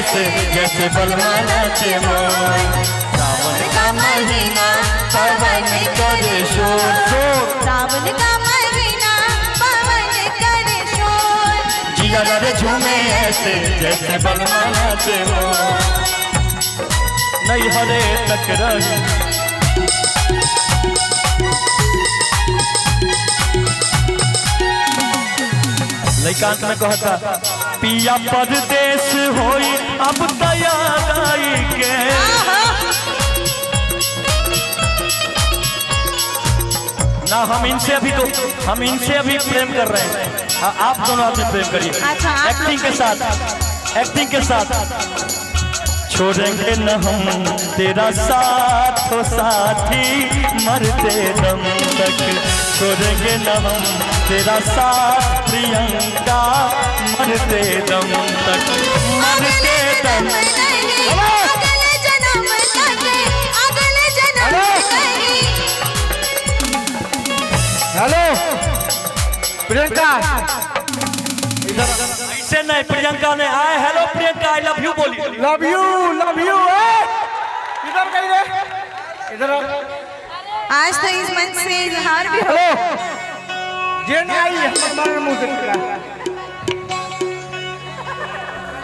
ऐसे जैसे बलमा नाचे मोर। सावन का महीना पवन करे शोर शोर, सावन का महीना पवन करे शोर। जिया रे झूमे ऐसे जैसे बलमा नाचे मोर। नहीं हरे तक रही लैकांत में कहता पिया परदेश होई अब तैयारी के। ना हम इनसे अभी प्रेम कर रहे हैं। आप दोनों आदमी प्रेम करिए। अच्छा, एक्टिंग के साथ छोड़ेंगे न हम तेरा साथ हो साथी मरते दम तक। छोड़ेंगे न हम तेरा साथ प्रियंका मरते दम तक, मरते दम। अगले जन्म तक, अगले जन्म तक। हेलो प्रियंका, ऐसे नहीं, प्रियंका ने आए hello Priyanka I love you बोली। लव यू इधर कहीं रे, इधर आज तो इस मंच से इजहार भी हो। हेलो जे नहीं हमारे मुंह से